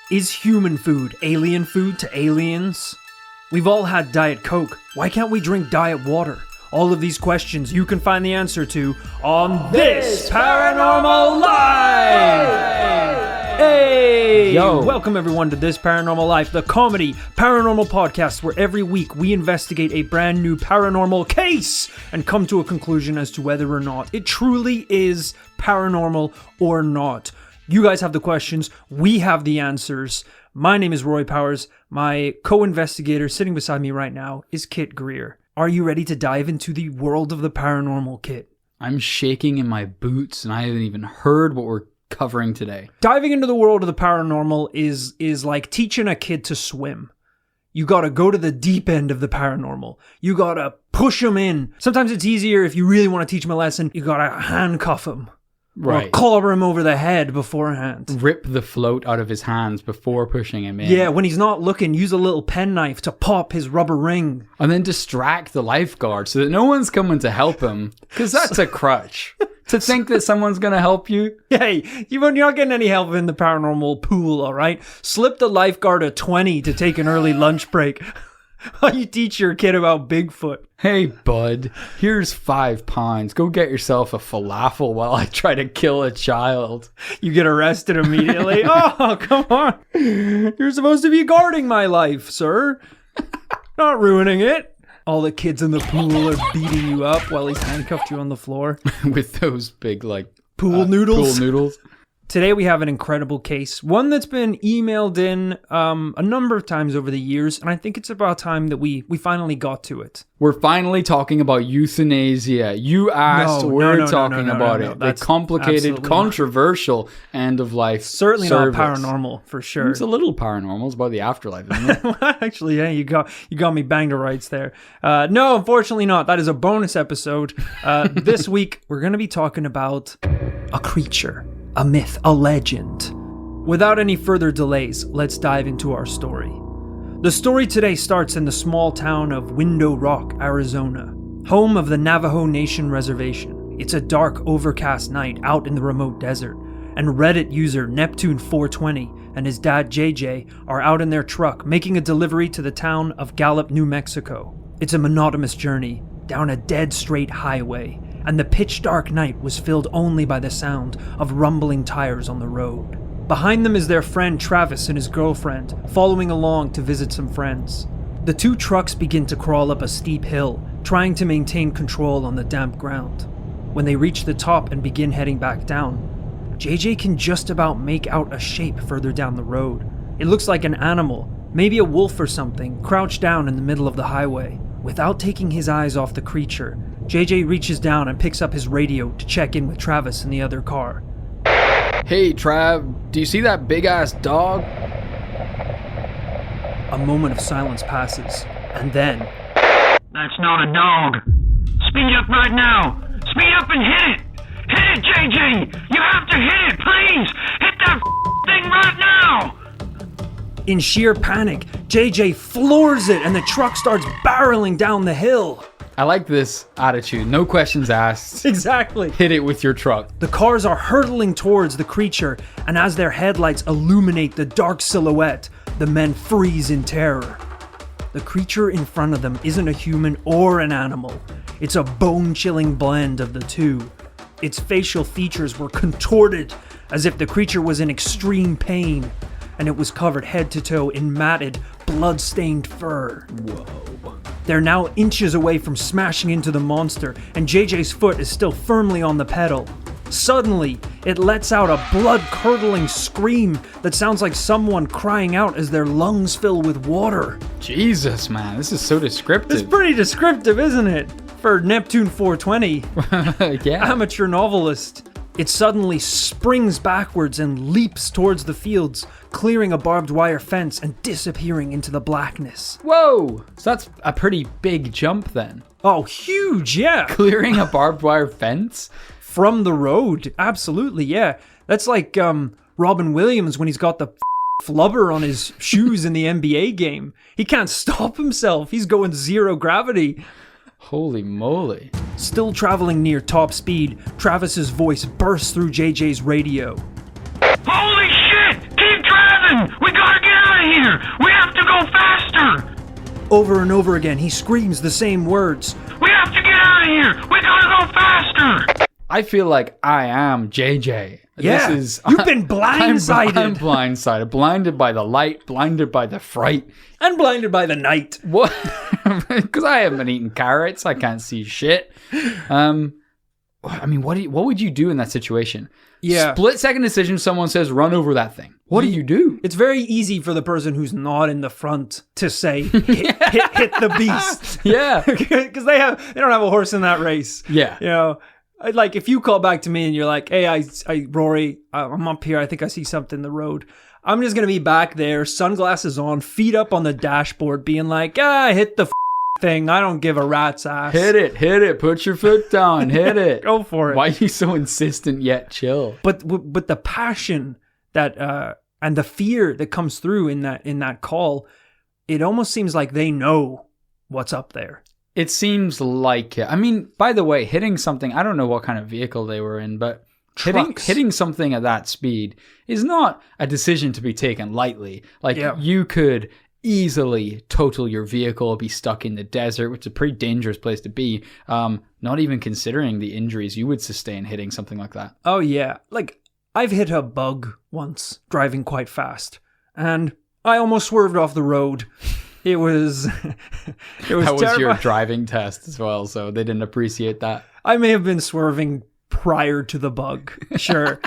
Is human food alien food to aliens? We've all had Diet Coke. Why can't we drink Diet Water? All of these questions you can find the answer to on This Paranormal Life! Hey! Yo! Welcome everyone to This Paranormal Life, the comedy paranormal podcast where every week we investigate a brand new paranormal case and come to a conclusion as to whether or not it truly is paranormal or not. You guys have the questions, we have the answers. My name is Roy Powers. My co-investigator sitting beside me right now is Kit Greer. Are you ready to dive into the world of the paranormal, Kit? I'm shaking in my boots and I haven't even heard what we're covering today. Diving into the world of the paranormal is like teaching a kid to swim. You gotta go to the deep end of the paranormal. You gotta push them in. Sometimes it's easier if you really want to teach them a lesson. You gotta handcuff them. Right. Or clobber him over the head beforehand. Rip the float out of his hands before pushing him in. Yeah, when he's not looking, use a little penknife to pop his rubber ring. And then distract the lifeguard so that no one's coming to help him. Because that's a crutch. To think that someone's going to help you. Hey, you're not getting any help in the paranormal pool, alright? Slip the lifeguard a 20 to take an early lunch break. While you teach your kid about Bigfoot. Hey, bud, here's £5. Go get yourself a falafel while I try to kill a child. You get arrested immediately. Oh, come on. You're supposed to be guarding my life, sir. Not ruining it. All the kids in the pool are beating you up while he's handcuffed you on the floor. With those big, pool noodles. Pool noodles. Today we have an incredible case, one that's been emailed in a number of times over the years, and I think it's about time that we finally got to it. We're finally talking about euthanasia. You asked, we're talking about it. The complicated, controversial end of life Certainly service. Not paranormal, for sure. It's a little paranormal. It's about the afterlife, isn't it? Actually, yeah, you got me banged to rights there. No, unfortunately not. That is a bonus episode. This week, we're going to be talking about a creature. A myth, a legend. Without any further delays, let's dive into our story. The story today starts in the small town of Window Rock, Arizona, home of the Navajo Nation Reservation. It's a dark, overcast night out in the remote desert, and Reddit user Neptune420 and his dad JJ are out in their truck making a delivery to the town of Gallup, New Mexico. It's a monotonous journey down a dead straight highway, and the pitch-dark night was filled only by the sound of rumbling tires on the road. Behind them is their friend Travis and his girlfriend, following along to visit some friends. The two trucks begin to crawl up a steep hill, trying to maintain control on the damp ground. When they reach the top and begin heading back down, JJ can just about make out a shape further down the road. It looks like an animal, maybe a wolf or something, crouched down in the middle of the highway. Without taking his eyes off the creature, JJ reaches down and picks up his radio to check in with Travis in the other car. Hey, Trav, do you see that big-ass dog? A moment of silence passes, and then... That's not a dog. Speed up right now. Speed up and hit it. Hit it, JJ. You have to hit it, please. Hit that thing right now. In sheer panic, JJ floors it and the truck starts barreling down the hill. I like this attitude. No questions asked. Exactly. Hit it with your truck. The cars are hurtling towards the creature, and as their headlights illuminate the dark silhouette, the men freeze in terror. The creature in front of them isn't a human or an animal. It's a bone-chilling blend of the two. Its facial features were contorted as if the creature was in extreme pain, and it was covered head to toe in matted, blood-stained fur. Whoa. They're now inches away from smashing into the monster, and JJ's foot is still firmly on the pedal. Suddenly, it lets out a blood-curdling scream that sounds like someone crying out as their lungs fill with water. Jesus, man, this is so descriptive. It's pretty descriptive, isn't it? For Neptune420, yeah. Amateur novelist. It suddenly springs backwards and leaps towards the fields, clearing a barbed wire fence and disappearing into the blackness. Whoa! So that's a pretty big jump then. Oh, huge, yeah. Clearing a barbed wire fence? From the road, absolutely, yeah. That's like Robin Williams when he's got the flubber on his shoes in the NBA game. He can't stop himself. He's going zero gravity. Holy moly. Still traveling near top speed, Travis's voice bursts through JJ's radio. Holy shit! Keep driving! We got here! We have to go faster! Over and over again, he screams the same words. We have to get out of here! We gotta go faster! I feel like I am JJ. Yeah, you've been blindsided. I'm blindsided. Blinded by the light, blinded by the fright. And blinded by the night. What? Because I haven't eaten carrots. I can't see shit. I mean, what would you do in that situation? Yeah. Split second decision, someone says, run over that thing. What do you do? It's very easy for the person who's not in the front to say, hit the beast. Yeah. Because they don't have a horse in that race. Yeah. You know, like if you call back to me and you're like, hey, Rory, I'm up here. I think I see something in the road. I'm just going to be back there, sunglasses on, feet up on the dashboard, being like, hit the thing. I don't give a rat's ass. Hit it. Put your foot down. Hit it. Go for it. Why are you so insistent yet chill? But the passion that and the fear that comes through in that call, it almost seems like they know what's up there. It seems like it. I mean, by the way, hitting something, I don't know what kind of vehicle they were in, but hitting something at that speed is not a decision to be taken lightly. Like, you could easily total your vehicle, be stuck in the desert, which is a pretty dangerous place to be, not even considering the injuries you would sustain hitting something like that. Oh, yeah. Like, I've hit a bug once, driving quite fast, and I almost swerved off the road. It was that was your driving test as well, so they didn't appreciate that. I may have been swerving prior to the bug, sure.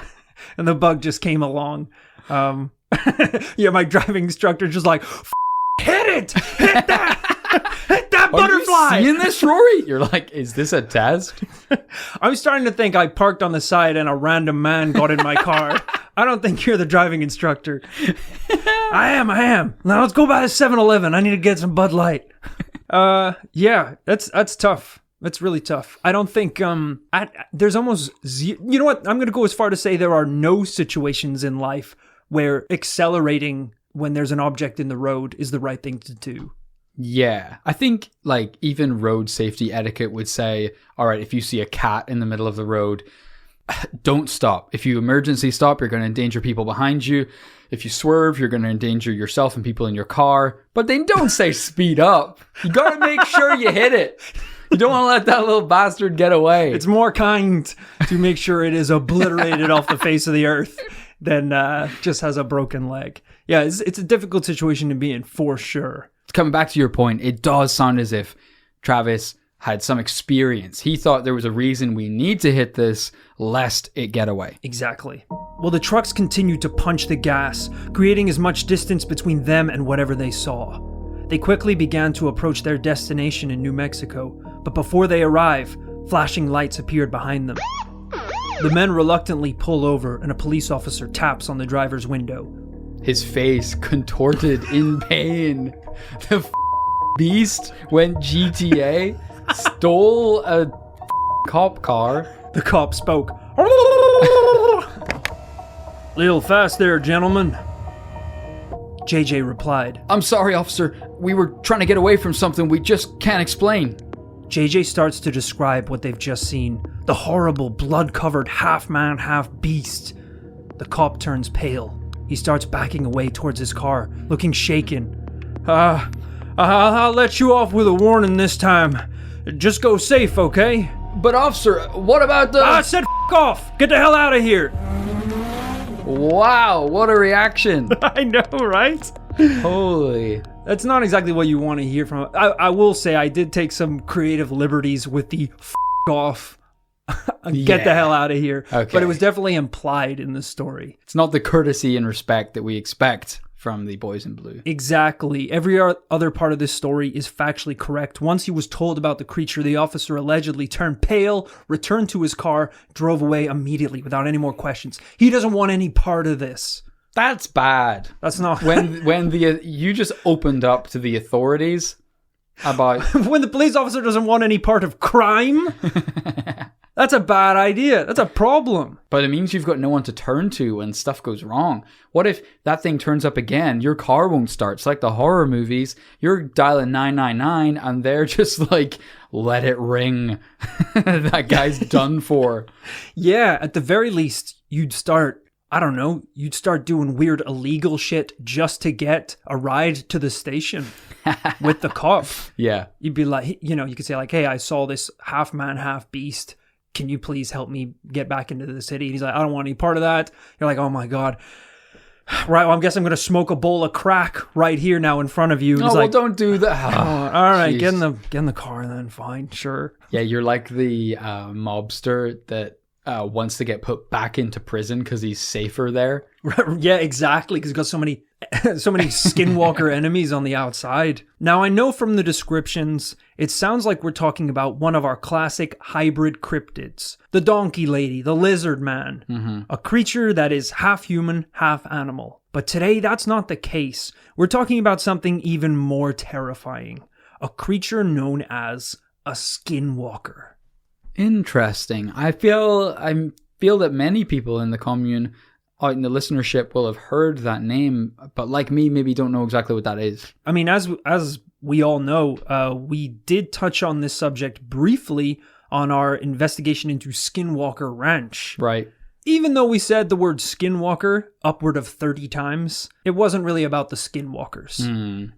And the bug just came along. My driving instructor just like, hit it! Hit that butterfly! Are you seeing this, Rory? You're like, is this a test? I'm starting to think I parked on the side and a random man got in my car. I don't think you're the driving instructor. I am. Now let's go by the 7-Eleven. I need to get some Bud Light. Yeah, that's tough. That's really tough. I don't think there's almost you know what? I'm going to go as far to say there are no situations in life where accelerating when there's an object in the road is the right thing to do. Yeah. I think like even road safety etiquette would say, all right, if you see a cat in the middle of the road, don't stop. If you emergency stop, you're going to endanger people behind you. If you swerve, you're going to endanger yourself and people in your car. But they don't say speed up. You got to make sure you hit it. You don't want to let that little bastard get away. It's more kind to make sure it is obliterated off the face of the earth than just has a broken leg. Yeah, it's a difficult situation to be in for sure. Coming back to your point, it does sound as if Travis had some experience. He thought there was a reason we need to hit this lest it get away. Exactly. Well, the trucks continued to punch the gas, creating as much distance between them and whatever they saw. They quickly began to approach their destination in New Mexico, but before they arrive, flashing lights appeared behind them. The men reluctantly pull over and a police officer taps on the driver's window. His face contorted in pain. The beast went GTA, stole a cop car. The cop spoke. Little fast there, gentlemen. JJ replied. I'm sorry, officer. We were trying to get away from something we just can't explain. JJ starts to describe what they've just seen. The horrible, blood-covered half-man, half-beast. The cop turns pale. He starts backing away towards his car, looking shaken. I'll let you off with a warning this time. Just go safe, okay? But officer, what about the... I said f*** off! Get the hell out of here! Wow, what a reaction. I know, right? Holy. That's not exactly what you want to hear from... I will say I did take some creative liberties with the f*** off. Get the hell out of here. Okay. But it was definitely implied in the story. It's not the courtesy and respect that we expect from the boys in blue. Exactly. Every other part of this story is factually correct. Once he was told about the creature, the officer allegedly turned pale, returned to his car, drove away immediately without any more questions. He doesn't want any part of this. That's bad. That's not... when you just opened up to the authorities about... When the police officer doesn't want any part of crime... That's a bad idea. That's a problem. But it means you've got no one to turn to when stuff goes wrong. What if that thing turns up again? Your car won't start. It's like the horror movies. You're dialing 999 and they're just like, let it ring. That guy's done for. Yeah, at the very least, you'd start I don't know, you'd start doing weird illegal shit just to get a ride to the station with the cop. Yeah. You'd be like, you know, you could say like, hey, I saw this half man, half beast. Can you please help me get back into the city? And he's like, I don't want any part of that. You're like, oh my God. Right, well, I guess I'm going to smoke a bowl of crack right here now in front of you. And Oh, he's well, like, don't do that. oh, all right, Jeez. get in the car then, fine, sure. Yeah, you're like the mobster that wants to get put back into prison because he's safer there. Yeah, exactly, because he's got so many skinwalker enemies on the outside. Now, I know from the descriptions, it sounds like we're talking about one of our classic hybrid cryptids. The donkey lady, the lizard man. A creature that is half human, half animal. But today, that's not the case. We're talking about something even more terrifying. A creature known as a skinwalker. Interesting. I feel that many people in the commune, out in the listenership, will have heard that name, but like me, maybe don't know exactly what that is. I mean, as we all know, we did touch on this subject briefly on our investigation into Skinwalker Ranch. Right. Even though we said the word skinwalker upward of 30 times, it wasn't really about the skinwalkers.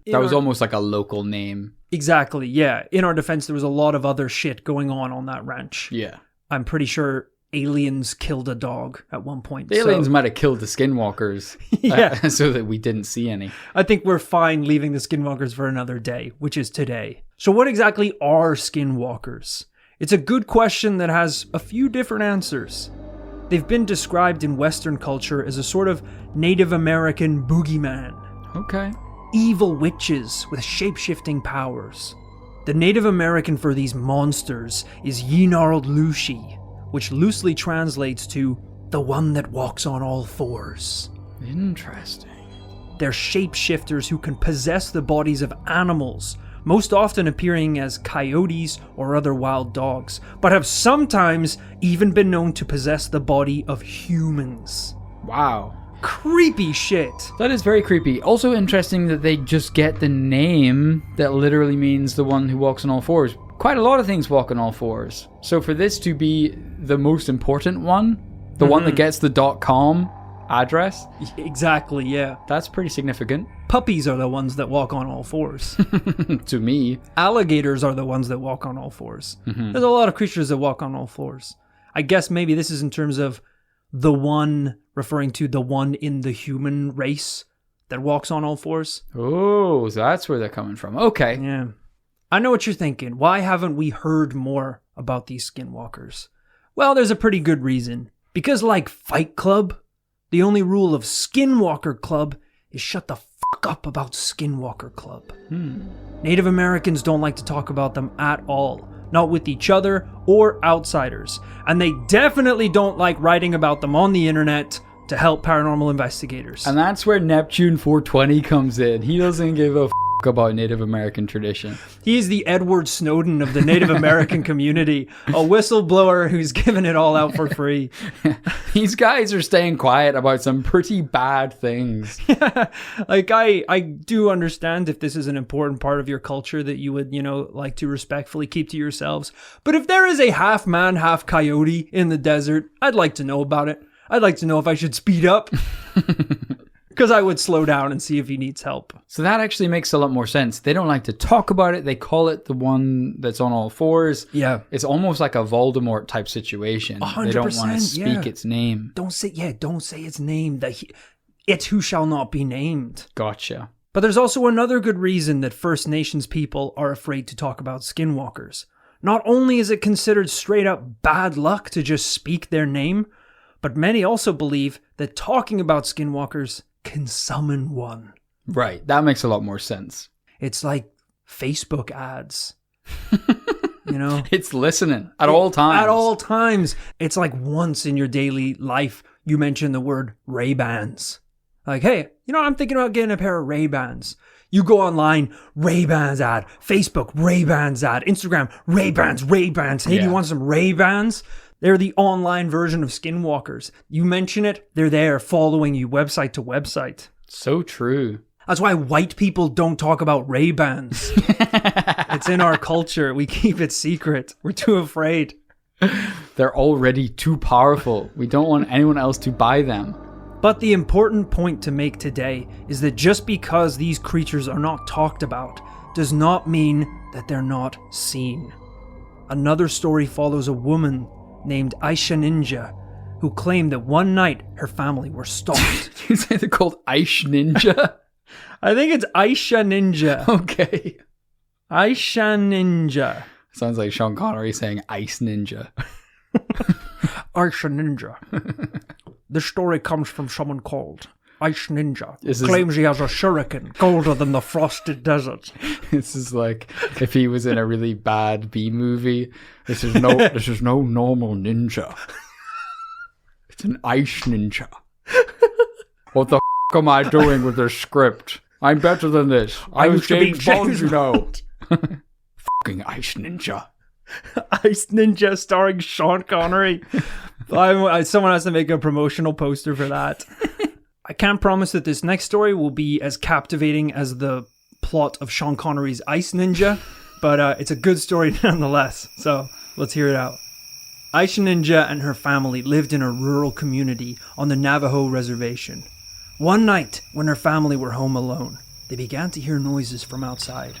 That was almost like a local name. Exactly, yeah. In our defense, there was a lot of other shit going on that ranch. Yeah. I'm pretty sure aliens killed a dog at one point. The aliens might have killed the skinwalkers Yeah. so that we didn't see any. I think we're fine leaving the skinwalkers for another day, which is today. So what exactly are skinwalkers? It's a good question that has a few different answers. They've been described in Western culture as a sort of Native American boogeyman. Okay. Evil witches with shape-shifting powers. The Native American for these monsters is Yinarld Lushi, which loosely translates to the one that walks on all fours. Interesting. They're shapeshifters who can possess the bodies of animals, most often appearing as coyotes or other wild dogs, but have sometimes even been known to possess the body of humans. Wow. Creepy shit. That is very creepy. Also interesting that they just get the name that literally means the one who walks on all fours. Quite a lot of things walk on all fours. So for this to be the most important one, the one that gets the .com address, Exactly, yeah. that's pretty significant. Puppies are the ones that walk on all fours. To me. Alligators are the ones that walk on all fours. There's a lot of creatures that walk on all fours. I guess maybe this is in terms of the one, referring to the one in the human race that walks on all fours. Oh, so that's where they're coming from. Okay. Yeah. I know what you're thinking. Why haven't we heard more about these skinwalkers? Well, there's a pretty good reason. Because like Fight Club, the only rule of Skinwalker Club is shut the fuck up about Skinwalker Club. Native Americans don't like to talk about them at all. Not with each other or outsiders. And they definitely don't like writing about them on the internet to help paranormal investigators. And that's where Neptune 420 comes in. He doesn't give a about Native American tradition. He's the Edward Snowden of the Native American community, a whistleblower who's giving it all out for free. These guys are staying quiet about some pretty bad things. Like, I do understand if this is an important part of your culture that you would, like to respectfully keep to yourselves. But if there is a half man, half coyote in the desert, I'd like to know about it. I'd like to know if I should speed up. Because I would slow down and see if he needs help. So that actually makes a lot more sense. They don't like to talk about it. They call it the one that's on all fours. Yeah. It's almost like a Voldemort type situation. 100%, they don't want to speak its name. Don't say its name. It's who shall not be named. Gotcha. But there's also another good reason that First Nations people are afraid to talk about skinwalkers. Not only is it considered straight up bad luck to just speak their name, but many also believe that talking about skinwalkers can summon one. Right. That makes a lot more sense. It's like Facebook ads. It's listening at all times. At all times. It's like once in your daily life, you mention the word Ray-Bans. Like, hey, I'm thinking about getting a pair of Ray-Bans. You go online, Ray-Bans ad. Facebook, Ray-Bans ad. Instagram, Ray-Bans. Hey, do you want some Ray-Bans? They're the online version of skinwalkers. You mention it, they're there following you website to website. So true. That's why white people don't talk about Ray-Bans. It's in our culture. We keep it secret. We're too afraid. They're already too powerful. We don't want anyone else to buy them. But the important point to make today is that just because these creatures are not talked about does not mean that they're not seen. Another story follows a woman named Aisha Ninja who claimed that one night her family were stalked. You say they're called Ice Ninja? I think it's Aisha Ninja. Okay. Aisha Ninja. Sounds like Sean Connery saying Ice Ninja. Aisha Ninja. This story comes from someone called Ice Ninja. Claims he has a shuriken colder than the frosted desert. This is like if he was in a really bad B movie. This is no normal ninja. It's an ice ninja. What the f*** am I doing with this script? I'm better than this. I was James Bond, you know. Fucking ice ninja. Ice Ninja starring Sean Connery. Someone has to make a promotional poster for that. I can't promise that this next story will be as captivating as the plot of Sean Connery's Ice Ninja, but it's a good story nonetheless, so let's hear it out. Aisha Ninja and her family lived in a rural community on the Navajo reservation. One night, when her family were home alone, they began to hear noises from outside,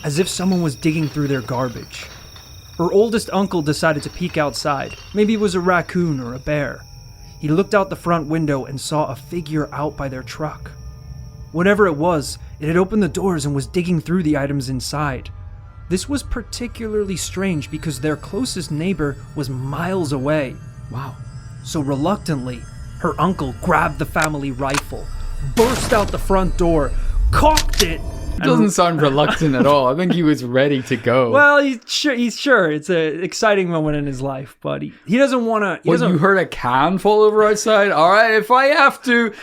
as if someone was digging through their garbage. Her oldest uncle decided to peek outside. Maybe it was a raccoon or a bear. He looked out the front window and saw a figure out by their truck. Whatever it was, it had opened the doors and was digging through the items inside. This was particularly strange because their closest neighbor was miles away. Wow. So reluctantly, her uncle grabbed the family rifle, burst out the front door, cocked it. It doesn't sound reluctant at all. I think he was ready to go. Well, he's sure. It's an exciting moment in his life, but he doesn't want to... You heard a can fall over outside? All right, if I have to...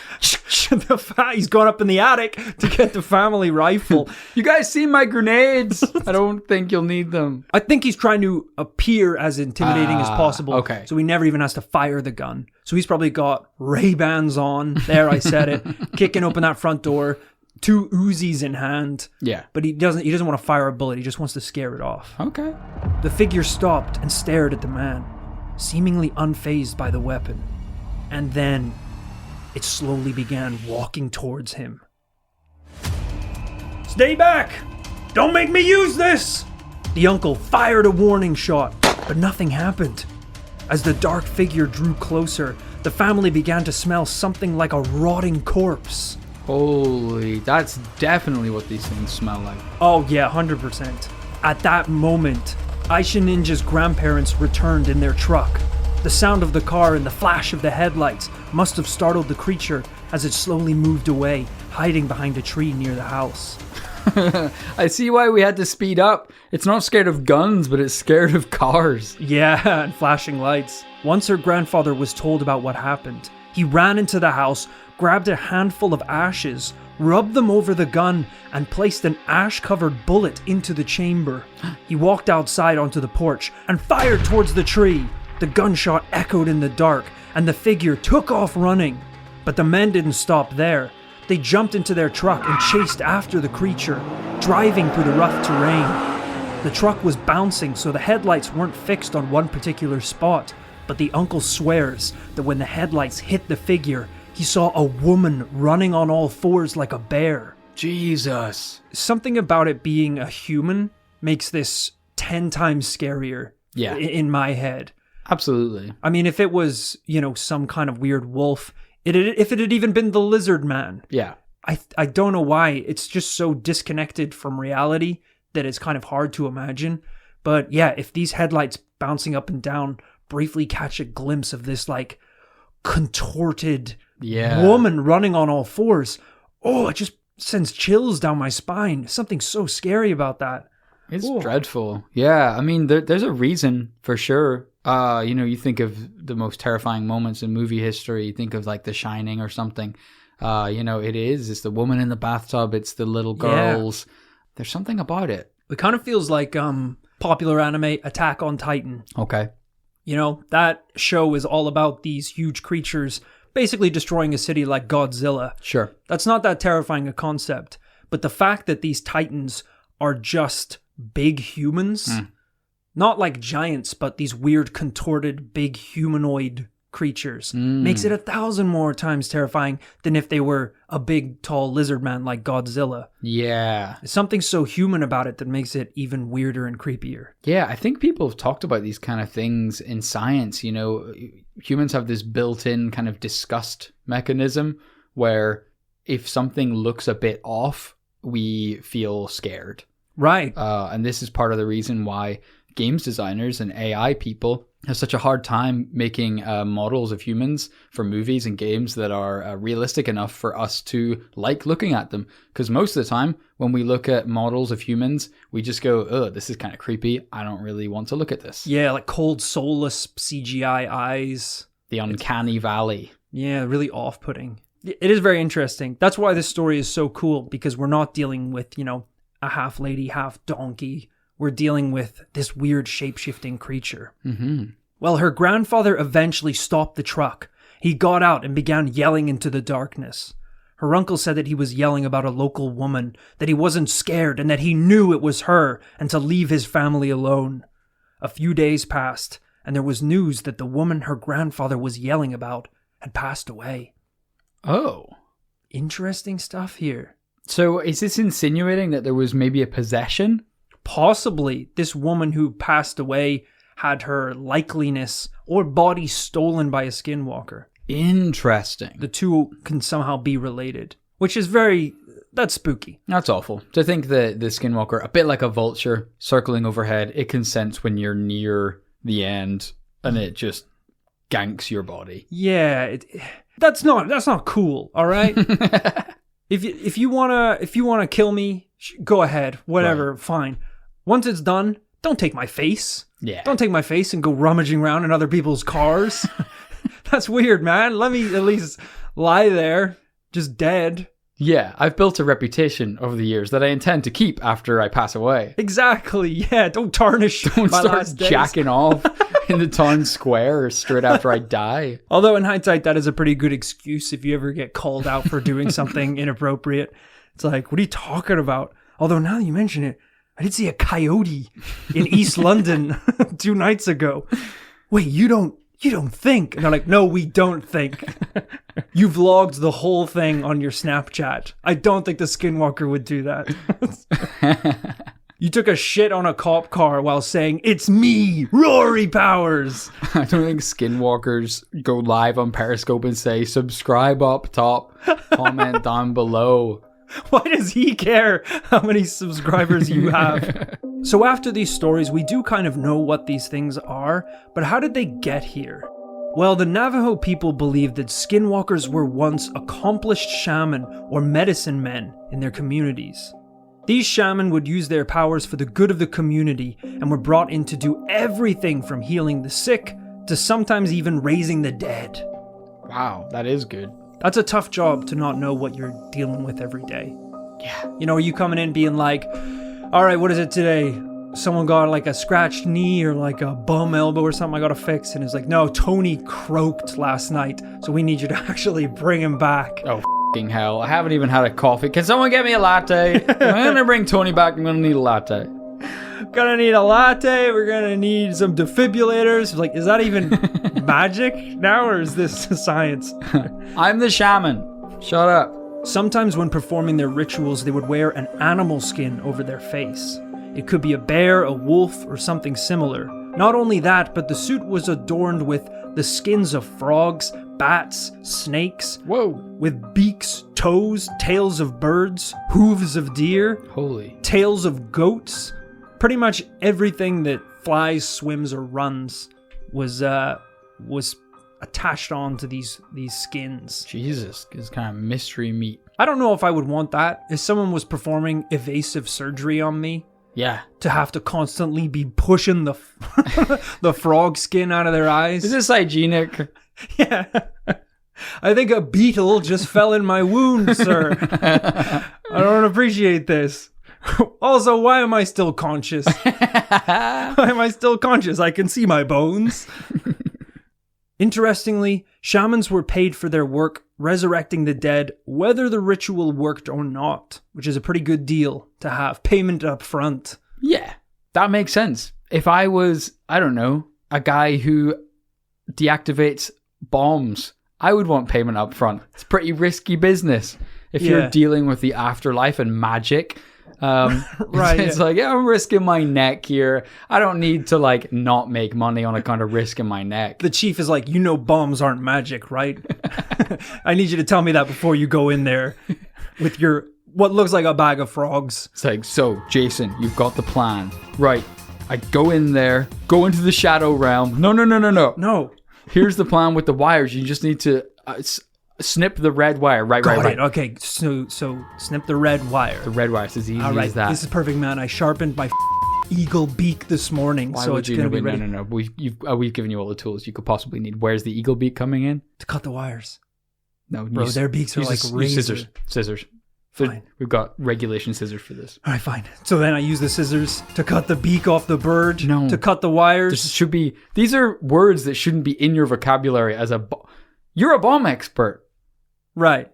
He's gone up in the attic to get the family rifle. You guys see my grenades? I don't think you'll need them. I think he's trying to appear as intimidating as possible. Okay. So he never even has to fire the gun. So he's probably got Ray-Bans on. There, I said it. Kicking open that front door. 2 Uzis in hand. Yeah. But he doesn't want to fire a bullet. He just wants to scare it off. Okay. The figure stopped and stared at the man, seemingly unfazed by the weapon. And then it slowly began walking towards him. Stay back! Don't make me use this! The uncle fired a warning shot, but nothing happened. As the dark figure drew closer, the family began to smell something like a rotting corpse. Holy, that's definitely what these things smell like. Oh yeah, 100%. At that moment, Aisha Ninja's grandparents returned in their truck. The sound of the car and the flash of the headlights must have startled the creature as it slowly moved away, hiding behind a tree near the house. I see why we had to speed up. It's not scared of guns, but it's scared of cars. Yeah, and flashing lights. Once her grandfather was told about what happened, he ran into the house, grabbed a handful of ashes, rubbed them over the gun, and placed an ash-covered bullet into the chamber. He walked outside onto the porch and fired towards the tree. The gunshot echoed in the dark, and the figure took off running. But the men didn't stop there. They jumped into their truck and chased after the creature, driving through the rough terrain. The truck was bouncing, so the headlights weren't fixed on one particular spot, but the uncle swears that when the headlights hit the figure, he saw a woman running on all fours like a bear. Jesus. Something about it being a human makes this 10 times scarier. Yeah. In my head. Absolutely. I mean, if it was, some kind of weird wolf, if it had even been the lizard man. Yeah. I don't know why. It's just so disconnected from reality that it's kind of hard to imagine. But yeah, if these headlights bouncing up and down briefly catch a glimpse of this like contorted woman running on all fours, it just sends chills down my spine. Something so scary about that. It's dreadful. Yeah, I mean, there's a reason for sure. You think of the most terrifying moments in movie history. You think of like The Shining or something. It's the woman in the bathtub. It's the little girls. Yeah. There's something about it. It kind of feels like popular anime Attack on Titan. Okay. That show is all about these huge creatures basically destroying a city like Godzilla. Sure. That's not that terrifying a concept. But the fact that these titans are just big humans, not like giants, but these weird contorted big humanoid creatures makes it 1,000 more times terrifying than if they were a big, tall lizard man like Godzilla. Yeah. There's something so human about it that makes it even weirder and creepier. Yeah, I think people have talked about these kind of things in science. You know, humans have this built-in kind of disgust mechanism where if something looks a bit off, we feel scared. Right. And this is part of the reason why games designers and AI people have such a hard time making models of humans for movies and games that are realistic enough for us to like looking at them. Because most of the time, when we look at models of humans, we just go, oh, this is kind of creepy. I don't really want to look at this. Yeah, like cold, soulless CGI eyes. The uncanny valley. Yeah, really off-putting. It is very interesting. That's why this story is so cool, because we're not dealing with, a half lady, half donkey. We're dealing with this weird shape-shifting creature. Mm-hmm. Well, her grandfather eventually stopped the truck. He got out and began yelling into the darkness. Her uncle said that he was yelling about a local woman, that he wasn't scared and that he knew it was her and to leave his family alone. A few days passed, and there was news that the woman her grandfather was yelling about had passed away. Oh. Interesting stuff here. So is this insinuating that there was maybe a possession? Possibly. This woman who passed away had her likeliness or body stolen by a skinwalker. Interesting. The two can somehow be related, which is that's spooky. That's awful. To think that the skinwalker, a bit like a vulture circling overhead, it can sense when you're near the end and it just ganks your body. Yeah, that's not cool, all right? If you wanna kill me, go ahead. Whatever, right. Fine. Once it's done, don't take my face. Yeah. Don't take my face and go rummaging around in other people's cars. That's weird, man. Let me at least lie there, just dead. Yeah, I've built a reputation over the years that I intend to keep after I pass away. Exactly. Yeah, don't tarnish. Don't my start last days. jacking off in the town square straight after I die. Although in hindsight, that is a pretty good excuse if you ever get called out for doing something inappropriate. It's like, what are you talking about? Although now that you mention it, I did see a coyote in East London 2 nights ago. Wait, you don't think? And they're like, no, we don't think. You vlogged the whole thing on your Snapchat. I don't think the Skinwalker would do that. You took a shit on a cop car while saying, it's me, Rory Powers. I don't think Skinwalkers go live on Periscope and say, subscribe up top, comment down below. Why does he care how many subscribers you have? So after these stories, we do kind of know what these things are, but how did they get here? Well, the Navajo people believed that skinwalkers were once accomplished shaman or medicine men in their communities. These shaman would use their powers for the good of the community and were brought in to do everything from healing the sick to sometimes even raising the dead. Wow, that is good. That's a tough job to not know what you're dealing with every day. Yeah. Are you coming in being like, all right, what is it today? Someone got like a scratched knee or like a bum elbow or something I got to fix. And it's like, no, Tony croaked last night. So we need you to actually bring him back. Oh, f***ing hell. I haven't even had a coffee. Can someone get me a latte? I'm going to bring Tony back. I'm going to need a latte. Gonna need a latte. We're gonna need some defibrillators. Like, is that even magic now, or is this science? I'm the shaman. Shut up. Sometimes when performing their rituals, they would wear an animal skin over their face. It could be a bear, a wolf, or something similar. Not only that, but the suit was adorned with the skins of frogs, bats, snakes. Whoa. With beaks, toes, tails of birds, hooves of deer. Holy. Tails of goats. Pretty much everything that flies, swims, or runs was attached on to these skins. Jesus, it's kind of mystery meat. I don't know if I would want that. If someone was performing evasive surgery on me, yeah, to have to constantly be pushing the the frog skin out of their eyes. Is this hygienic? Yeah. I think a beetle just fell in my wound, sir. I don't appreciate this. Also, why am I still conscious? Why am I still conscious? I can see my bones. Interestingly, shamans were paid for their work resurrecting the dead, whether the ritual worked or not, which is a pretty good deal to have. Payment up front. Yeah, that makes sense. If I was, I don't know, a guy who deactivates bombs, I would want payment up front. It's pretty risky business if you're dealing with the afterlife and magic. Right. It's like, I'm risking my neck here. I don't need to like not make money on account of risking my neck. The chief is like, bombs aren't magic, right? I need you to tell me that before you go in there with your what looks like a bag of frogs. It's like, so Jason, you've got the plan, right? I go in there, go into the shadow realm. No. Here's the plan with the wires. You just need to snip the red wire. Right. Okay, so snip the red wire. The red wire is as easy as that. This is perfect, man. I sharpened my eagle beak this morning, Why so would it's you going to be know? ready. No. We've given you all the tools you could possibly need. Where's the eagle beak coming in? To cut the wires. No, bro, their beaks are like razor. Scissors. Fine. We've got regulation scissors for this. All right, fine. So then I use the scissors to cut the beak off the bird. No. To cut the wires. These are words that shouldn't be in your vocabulary you're a bomb expert. Right.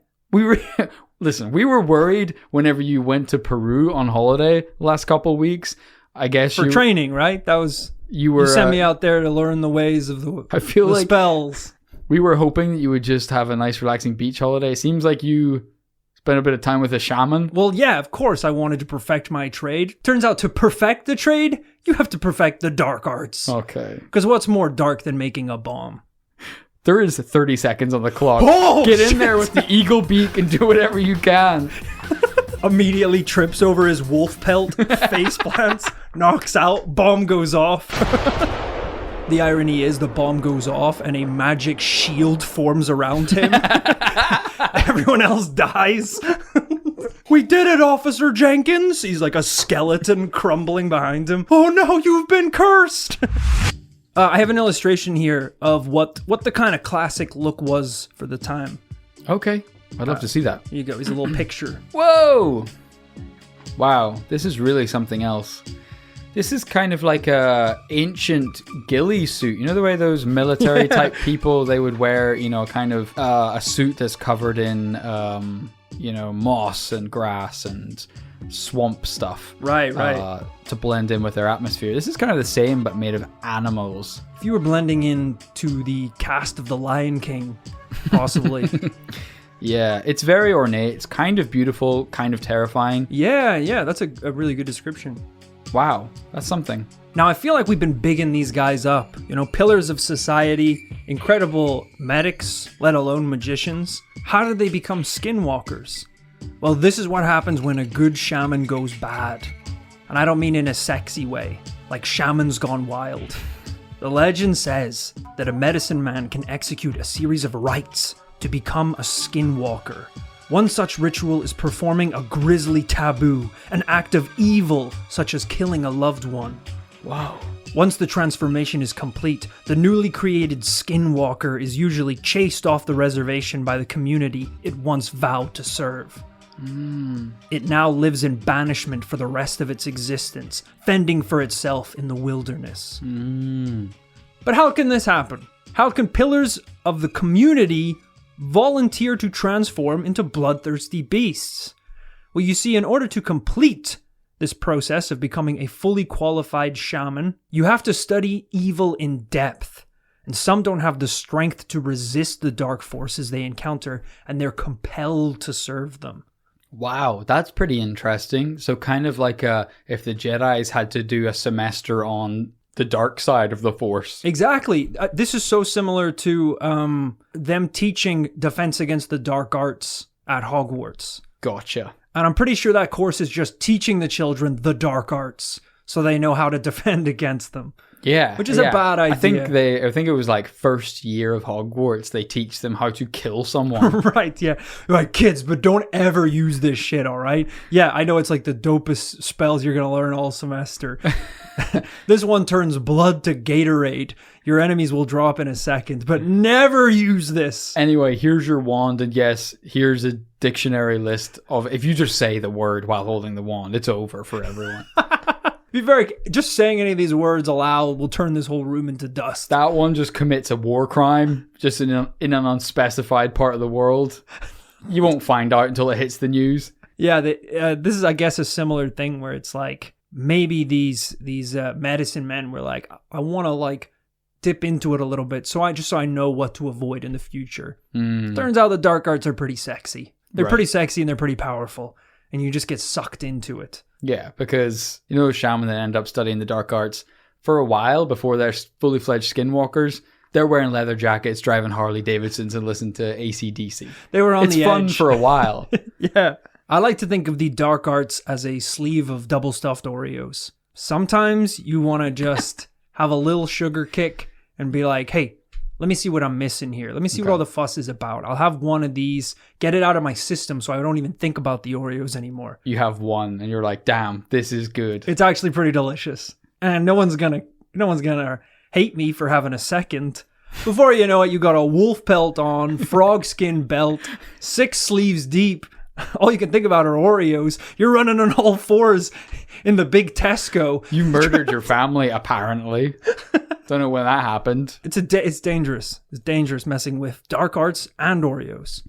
Listen, we were worried whenever you went to Peru on holiday the last couple of weeks. I guess for training, right? That was you sent me out there to learn the ways of the spells. We were hoping that you would just have a nice relaxing beach holiday. Seems like you spent a bit of time with a shaman. Well, yeah, of course I wanted to perfect my trade. Turns out to perfect the trade, you have to perfect the dark arts. Okay. Because what's more dark than making a bomb? There is 30 seconds on the clock. Oh, Get in there with the eagle beak and do whatever you can. Immediately trips over his wolf pelt, face plants, knocks out, bomb goes off. The irony is the bomb goes off and a magic shield forms around him. Everyone else dies. We did it, Officer Jenkins. He's like a skeleton crumbling behind him. Oh no, you've been cursed. I have an illustration here of what the kind of classic look was for the time. Okay. I'd love to see that. Here you go. Here's a little picture. Whoa! Wow, this is really something else. This is kind of like a ancient ghillie suit. You know the way those military type people, they would wear, kind of a suit that's covered in, moss and grass and swamp stuff. Right. To blend in with their atmosphere. This is kind of the same, but made of animals. If you were blending into the cast of The Lion King, possibly. Yeah, it's very ornate. It's kind of beautiful, kind of terrifying. Yeah, that's a really good description. Wow, that's something. Now, I feel like we've been bigging these guys up. Pillars of society, incredible medics, let alone magicians. How did they become skinwalkers? Well, this is what happens when a good shaman goes bad. And I don't mean in a sexy way, like shamans gone wild. The legend says that a medicine man can execute a series of rites to become a skinwalker. One such ritual is performing a grisly taboo, an act of evil, such as killing a loved one. Wow. Once the transformation is complete, the newly created skinwalker is usually chased off the reservation by the community it once vowed to serve. It now lives in banishment for the rest of its existence, fending for itself in the wilderness. But how can this happen? How can pillars of the community volunteer to transform into bloodthirsty beasts? Well, you see, in order to complete this process of becoming a fully qualified shaman, you have to study evil in depth. And some don't have the strength to resist the dark forces they encounter, and they're compelled to serve them. Wow, that's pretty interesting. So kind of like if the Jedis had to do a semester on the dark side of the Force. Exactly. This is so similar to them teaching Defense Against the Dark Arts at Hogwarts. Gotcha. And I'm pretty sure that course is just teaching the children the dark arts so they know how to defend against them. Yeah. Which is a bad idea. I think it was like first year of Hogwarts, they teach them how to kill someone. Right, yeah. Like, kids, but don't ever use this shit, all right? Yeah, I know it's like the dopest spells you're going to learn all semester. This one turns blood to Gatorade. Your enemies will drop in a second, but never use this. Anyway, here's your wand, and yes, here's a dictionary list of, if you just say the word while holding the wand, it's over for everyone. Just saying any of these words aloud will turn this whole room into dust. That one just commits a war crime, just in an unspecified part of the world. You won't find out until it hits the news. Yeah, this is, I guess, a similar thing where it's like, maybe these medicine men were like, I want to dip into it a little bit so I know what to avoid in the future. Turns out the dark arts are pretty sexy. They're pretty sexy and they're pretty powerful. And you just get sucked into it. Yeah, because, shaman that end up studying the dark arts for a while before they're fully fledged skinwalkers, they're wearing leather jackets, driving Harley Davidsons, and listening to AC/DC. They were on the edge. It's fun for a while. Yeah. I like to think of the dark arts as a sleeve of double stuffed Oreos. Sometimes you want to just have a little sugar kick and be like, hey, let me see what I'm missing here. Let me see what all the fuss is about. I'll have one of these, get it out of my system so I don't even think about the Oreos anymore. You have one and you're like, damn, this is good. It's actually pretty delicious. And no one's gonna hate me for having a second. Before you know it, you got a wolf pelt on, frog skin belt, 6 sleeves deep. All you can think about are Oreos. You're running on all fours in the big Tesco. You murdered your family, apparently. Don't know when that happened. It's dangerous. It's dangerous messing with dark arts and Oreos.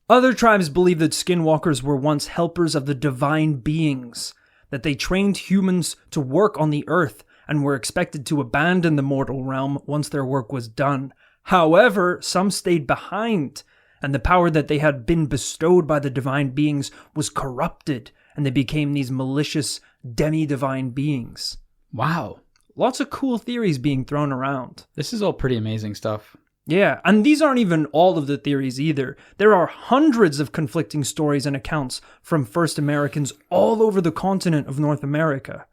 Other tribes believe that skinwalkers were once helpers of the divine beings, that they trained humans to work on the earth and were expected to abandon the mortal realm once their work was done. However, some stayed behind, and the power that they had been bestowed by the divine beings was corrupted, and they became these malicious demi-divine beings. Wow. Lots of cool theories being thrown around. This is all pretty amazing stuff. Yeah, and these aren't even all of the theories either. There are hundreds of conflicting stories and accounts from first Americans all over the continent of North America.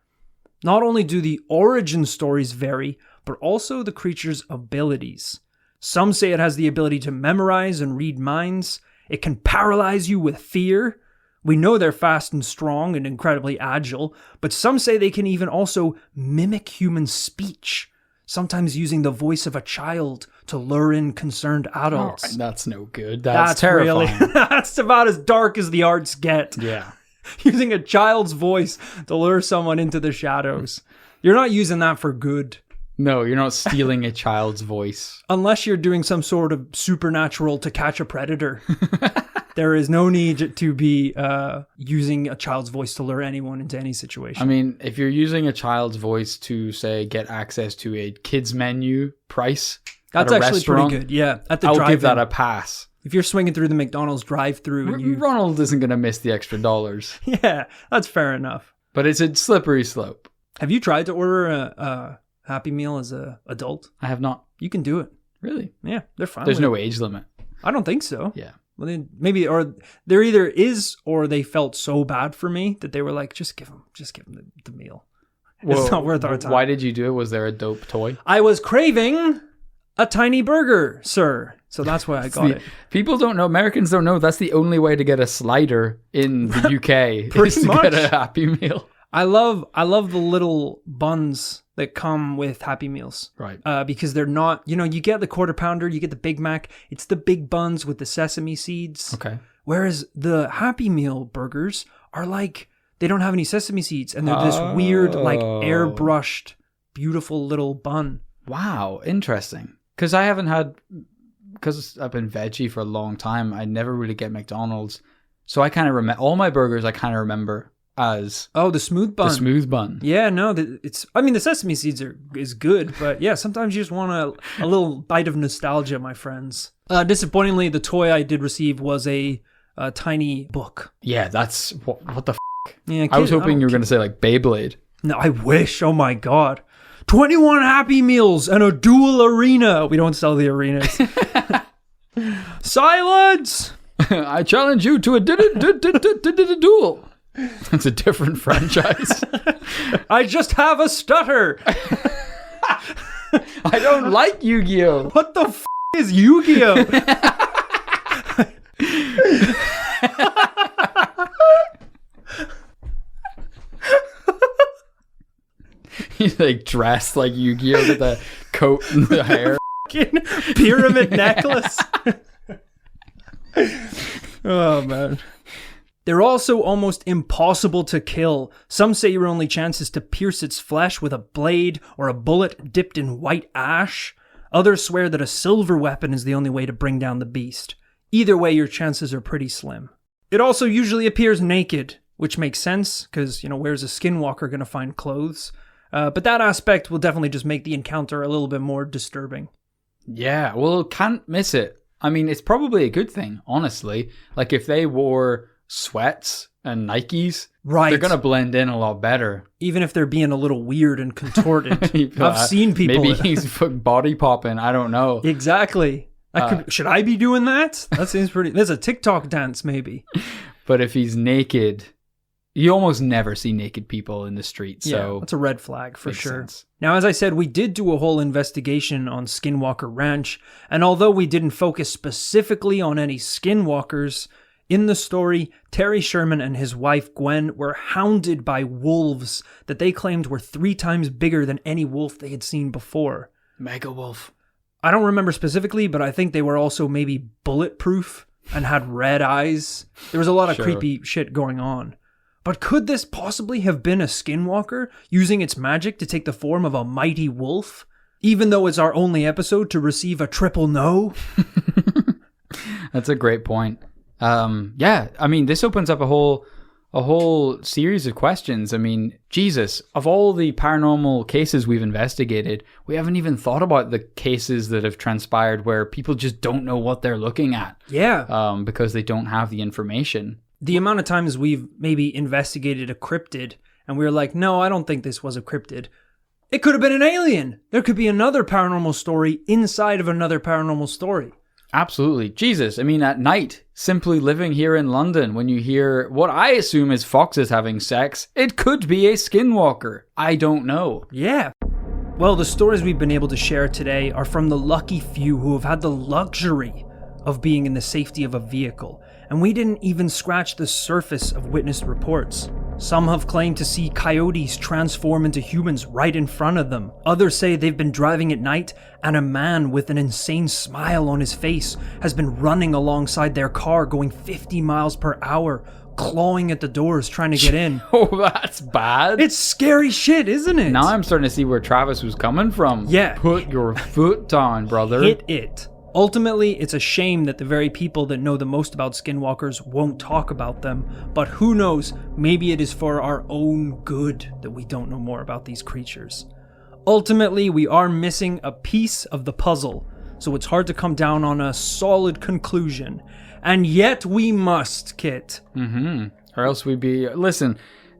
Not only do the origin stories vary, but also the creature's abilities. Some say it has the ability to memorize and read minds. It can paralyze you with fear. We know they're fast and strong and incredibly agile, but some say they can even also mimic human speech, sometimes using the voice of a child to lure in concerned adults. Oh, that's no good. That's terrifying. Really, that's about as dark as the arts get. Yeah. Using a child's voice to lure someone into the shadows. You're not using that for good. No, you're not stealing a child's voice. Unless you're doing some sort of supernatural to catch a predator. There is no need to be using a child's voice to lure anyone into any situation. I mean, if you're using a child's voice to, say, get access to a kids menu price, that's actually pretty good. Yeah, at the drive-in. I'll give that a pass. If you're swinging through the McDonald's drive-thru, Ronald isn't going to miss the extra dollars. Yeah, that's fair enough. But it's a slippery slope. Have you tried to order a Happy Meal as an adult? I have not. You can do it. Really? Yeah, they're fine. There's no age limit. I don't think so. Yeah. Well, maybe, or there either is, or they felt so bad for me that they were like, just give them the meal. It's not worth our time. Why did you do it? Was there a dope toy? I was craving a tiny burger, sir. So that's why I got it. People don't know, Americans don't know, that's the only way to get a slider in the UK. Pretty is to much. Get a Happy Meal. I love the little buns that come with Happy Meals. Right. Because they're not, you get the Quarter Pounder, you get the Big Mac. It's the big buns with the sesame seeds. Okay. Whereas the Happy Meal burgers are like, they don't have any sesame seeds. And they're this weird, like airbrushed, beautiful little bun. Wow. Interesting. Because I've been veggie for a long time, I never really get McDonald's. So I kind of remember, all my burgers I kind of remember as the smooth bun. The smooth bun. Yeah, no, the sesame seeds is good, but yeah, sometimes you just want a little bite of nostalgia, my friends. Disappointingly, the toy I did receive was a tiny book. Yeah, that's what the f***? Yeah, I was hoping you were going to say like Beyblade. No, I wish. Oh my god. 21 Happy Meals and a dual arena. We don't sell the arenas. Silence! I challenge you to a duel. It's a different franchise. I just have a stutter. I don't like Yu-Gi-Oh. What the f*** is Yu-Gi-Oh? He's like dressed like Yu-Gi-Oh with the coat and the hair. Pyramid necklace. Oh man. They're also almost impossible to kill. Some say your only chance is to pierce its flesh with a blade or a bullet dipped in white ash. Others swear that a silver weapon is the only way to bring down the beast. Either way, your chances are pretty slim. It also usually appears naked, which makes sense, because, where's a skinwalker going to find clothes? But that aspect will definitely just make the encounter a little bit more disturbing. Yeah, well, can't miss it. I mean, it's probably a good thing, honestly. Like, if they wore sweats and Nikes, right, they're going to blend in a lot better. Even if they're being a little weird and contorted. I've seen people... Maybe he's body popping. I don't know. Exactly. Should I be doing that? That seems pretty... There's a TikTok dance, maybe. But if he's naked... You almost never see naked people in the street, so... Yeah, that's a red flag, for sure. Sense. Now, as I said, we did do a whole investigation on Skinwalker Ranch, and although we didn't focus specifically on any skinwalkers, in the story, Terry Sherman and his wife Gwen were hounded by wolves that they claimed were 3 times bigger than any wolf they had seen before. Mega wolf. I don't remember specifically, but I think they were also maybe bulletproof and had red eyes. There was a lot of creepy shit going on. But could this possibly have been a skinwalker using its magic to take the form of a mighty wolf? Even though it's our only episode to receive a triple no? That's a great point. Yeah, I mean, this opens up a whole series of questions. I mean, Jesus, of all the paranormal cases we've investigated, we haven't even thought about the cases that have transpired where people just don't know what they're looking at. Yeah. Because they don't have the information. The amount of times we've maybe investigated a cryptid and we were like, no, I don't think this was a cryptid. It could have been an alien. There could be another paranormal story inside of another paranormal story. Absolutely. Jesus, I mean, at night, simply living here in London, when you hear what I assume is foxes having sex, it could be a skinwalker. I don't know. Yeah. Well, the stories we've been able to share today are from the lucky few who have had the luxury of being in the safety of a vehicle. And we didn't even scratch the surface of witnessed reports. Some have claimed to see coyotes transform into humans right in front of them. Others say they've been driving at night and a man with an insane smile on his face has been running alongside their car going 50 miles per hour, clawing at the doors trying to get in. Oh, that's bad. It's scary shit, isn't it? Now I'm starting to see where Travis was coming from. Yeah. Put your foot down, brother. Hit it. Ultimately, it's a shame that the very people that know the most about skinwalkers won't talk about them, but who knows, maybe it is for our own good that we don't know more about these creatures. Ultimately, we are missing a piece of the puzzle, so it's hard to come down on a solid conclusion. And yet we must, Kit. Or else we'd be... Listen,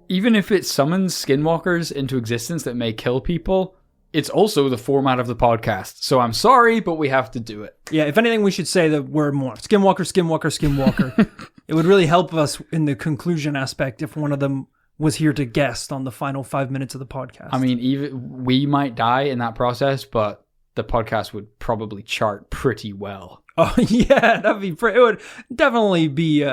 even if it summons skinwalkers into existence that may kill people... It's also the format of the podcast. So I'm sorry, but we have to do it. Yeah, if anything, we should say the word more. Skinwalker, skinwalker, skinwalker. It would really help us in the conclusion aspect if one of them was here to guest on the final 5 minutes of the podcast. I mean, even we might die in that process, but the podcast would probably chart pretty well. Oh, yeah, it would definitely be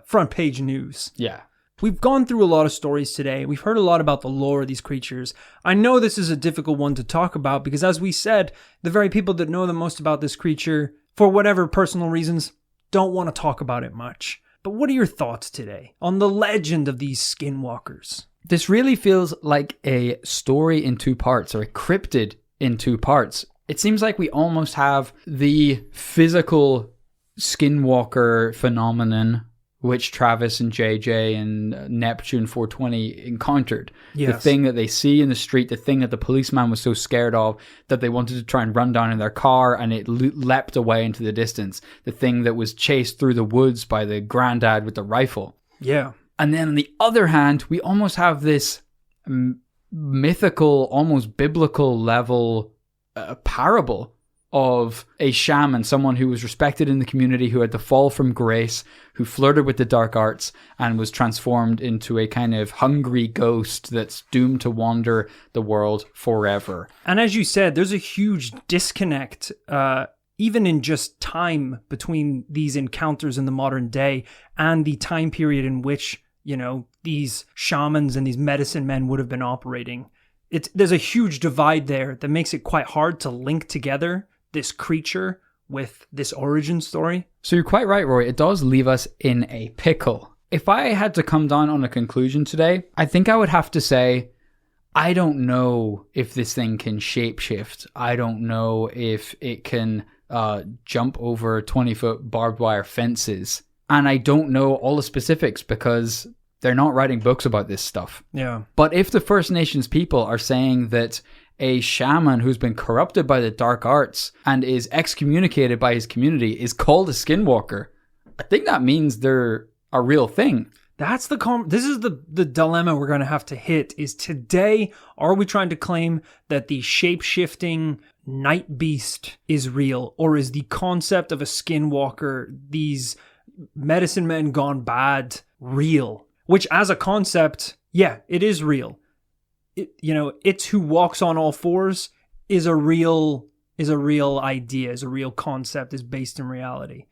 front page news. Yeah. We've gone through a lot of stories today. We've heard a lot about the lore of these creatures. I know this is a difficult one to talk about because, as we said, the very people that know the most about this creature, for whatever personal reasons, don't want to talk about it much. But what are your thoughts today on the legend of these skinwalkers? This really feels like a story in 2 parts, or a cryptid in 2 parts. It seems like we almost have the physical skinwalker phenomenon which Travis and JJ and Neptune 420 encountered. Yes. The thing that they see in the street, the thing that the policeman was so scared of that they wanted to try and run down in their car and it leapt away into the distance. The thing that was chased through the woods by the granddad with the rifle. Yeah. And then on the other hand, we almost have this mythical, almost biblical level parable of a shaman, someone who was respected in the community, who had the fall from grace, who flirted with the dark arts and was transformed into a kind of hungry ghost that's doomed to wander the world forever. And as you said, there's a huge disconnect, even in just time between these encounters in the modern day and the time period in which, you know, these shamans and these medicine men would have been operating. There's a huge divide there that makes it quite hard to link together this creature with this origin story. So you're quite right, Rory. It does leave us in a pickle. If I had to come down on a conclusion today, I think I would have to say, I don't know if this thing can shapeshift. I don't know if it can jump over 20-foot barbed wire fences. And I don't know all the specifics because they're not writing books about this stuff. Yeah. But if the First Nations people are saying that a shaman who's been corrupted by the dark arts and is excommunicated by his community is called a skinwalker, I think that means they're a real thing. That's this is the dilemma we're going to have to hit is today, are we trying to claim that the shape-shifting night beast is real, or is the concept of a skinwalker, these medicine men gone bad, real? Which as a concept, yeah, it is real. It's who walks on all fours is a real idea, is a real concept, is based in reality.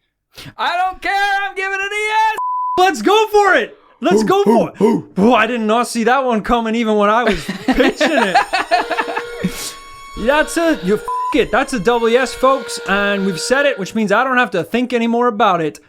I don't care. I'm giving it a yes. Let's go for it. Let's go for it. Oh, I did not see that one coming even when I was pitching it. That's a double yes, folks. And we've said it, which means I don't have to think anymore about it.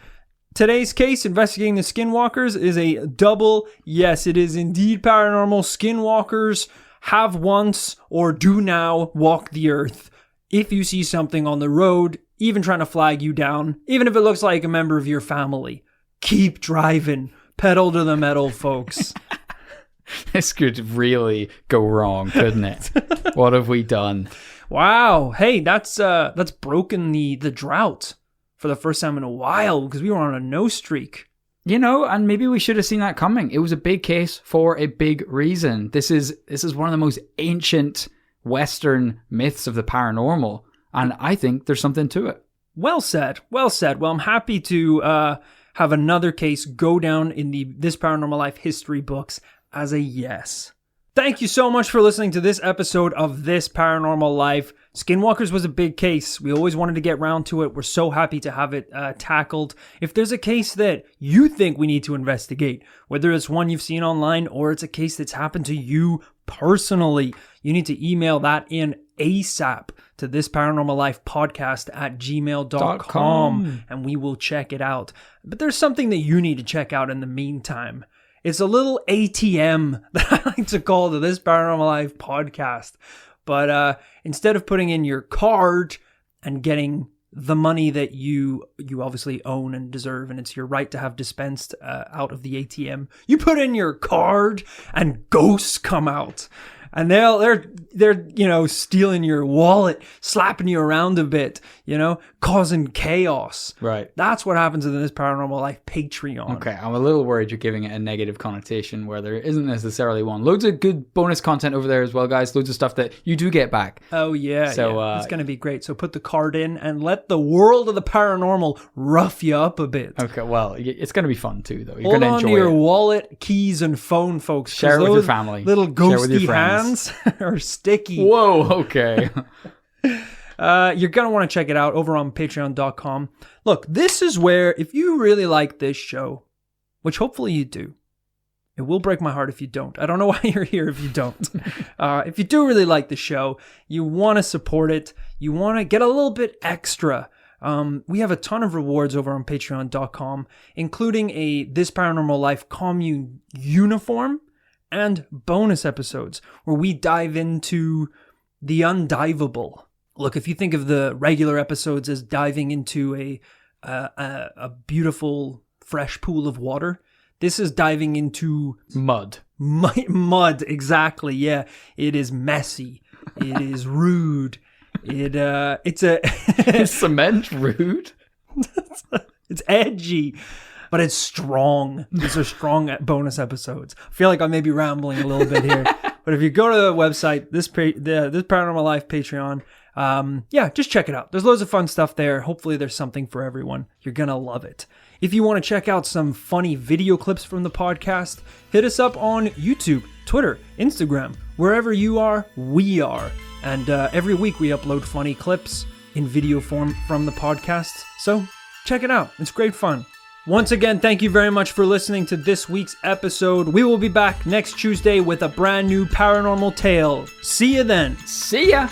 Today's case, investigating the Skinwalkers, is a double yes. It is indeed paranormal. Skinwalkers have once or do now walk the earth. If you see something on the road, even trying to flag you down, even if it looks like a member of your family, keep driving. Pedal to the metal, folks. This could really go wrong, couldn't it? What have we done? Wow. Hey, that's broken the drought for the first time in a while because we were on a no streak. And maybe we should have seen that coming. It was a big case for a big reason. This is one of the most ancient Western myths of the paranormal, and I think there's something to it. Well said. Well, I'm happy to have another case go down in This Paranormal Life history books as a yes. Thank you so much for listening to this episode of This Paranormal Life. Skinwalkers was a big case. We always wanted to get round to it. We're so happy to have it tackled. If there's a case that you think we need to investigate, whether it's one you've seen online or it's a case that's happened to you personally, you need to email that in ASAP to thisparanormallifepodcast@gmail.com and we will check it out. But there's something that you need to check out in the meantime. It's a little ATM that I like to call the This Paranormal Life podcast. But instead of putting in your card and getting the money that you obviously own and deserve, and it's your right to have dispensed out of the ATM, you put in your card and ghosts come out. And they're stealing your wallet, slapping you around a bit, causing chaos. Right. That's what happens in This Paranormal Life Patreon. Okay, I'm a little worried you're giving it a negative connotation where there isn't necessarily one. Loads of good bonus content over there as well, guys. Loads of stuff that you do get back. Oh, yeah. So it's going to be great. So put the card in and let the world of the paranormal rough you up a bit. Okay, well, it's going to be fun too, though. You're going to enjoy it. Hold on to your wallet, keys, and phone, folks. Share it with your family. Little ghosty hands are sticky. Whoa, okay. You're going to want to check it out over on patreon.com. Look, this is where, if you really like this show, which hopefully you do, it will break my heart if you don't. I don't know why you're here if you don't. If you do really like the show, you want to support it, you want to get a little bit extra. We have a ton of rewards over on patreon.com, including a This Paranormal Life commune uniform and bonus episodes where we dive into the undivable. Look, if you think of the regular episodes as diving into a beautiful fresh pool of water, this is diving into mud. Mud, exactly. Yeah, it is messy. It is rude. Is cement rude? It's edgy. But it's strong. These are strong bonus episodes. I feel like I may be rambling a little bit here. But if you go to the website, This Paranormal Life Patreon, just check it out. There's loads of fun stuff there. Hopefully there's something for everyone. You're going to love it. If you want to check out some funny video clips from the podcast, hit us up on YouTube, Twitter, Instagram. Wherever you are, we are. And every week we upload funny clips in video form from the podcast. So check it out. It's great fun. Once again, thank you very much for listening to this week's episode. We will be back next Tuesday with a brand new paranormal tale. See you then. See ya.